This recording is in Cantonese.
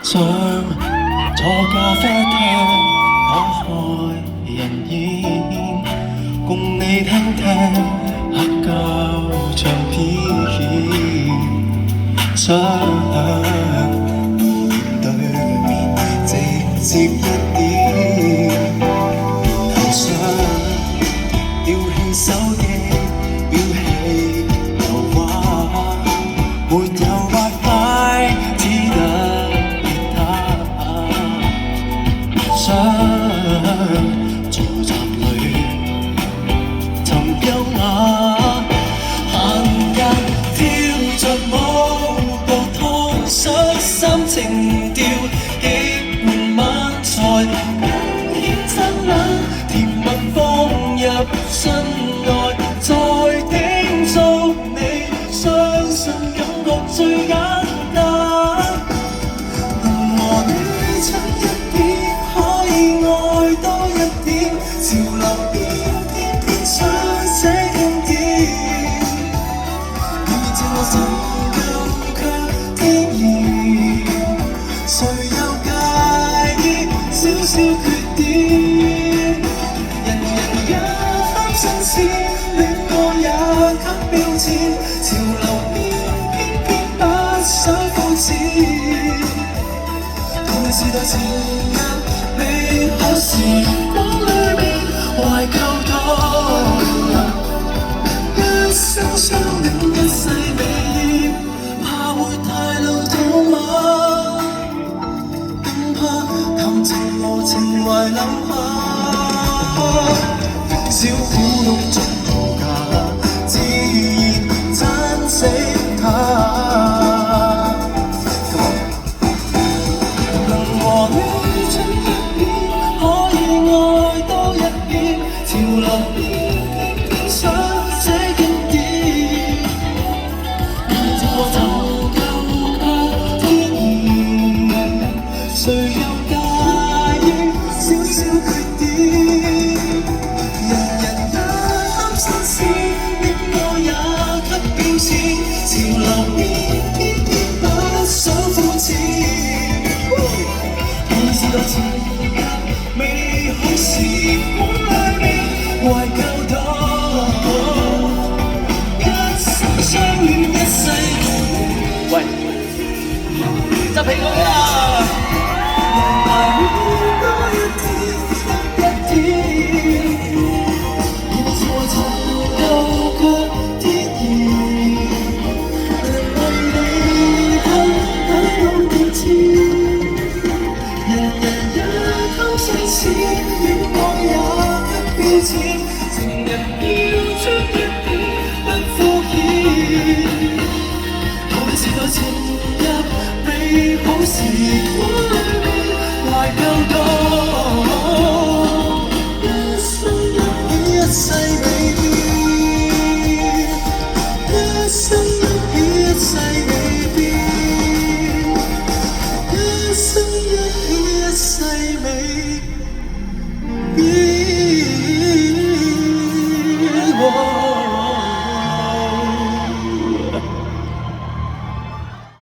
想坐咖啡廳，打開人煙，共你聽聽黑膠唱片。想面對面直接一點，然後想丟棄手機，丟棄電話，沒有 WiFi，只得吉他。想坐站裏尋優雅，閒間跳着舞，步拖傷心情調，喜歡晚菜，更顯親冷，甜蜜放入心內，再叮囑你相信感覺最簡單。能和你親一點，可以愛多一點，潮流變偏偏想這經典，明明自我成就卻天然，誰又介意小小缺點？人人也貪新鮮，戀愛也給標籤，潮流變偏偏不想膚淺。同你時代前入美好時光裏面懷舊多，一生相戀一世美豔，怕會太老土嗎？更怕談情無情懷諗下，小古屋中無價，自然珍惜它。能和你親一點，可以愛多一點，潮流變偏偏想這經典，直過尋舊卻天然，誰又介意小小缺點？人人也貪新鮮，戀愛也給標籤，潮流變偏偏不想膚淺。同時代前入美好時光裏面懷舊多，一生相戀一世。喂，執起佢啊！人埋每多一天一天，現在尋舊卻天然，能為你偷打到變遷。人人也貪新鮮，戀愛也給標籤，情人要出一點不敷衍。同你時代前入美好時光裏面懷舊多，一生一起一世。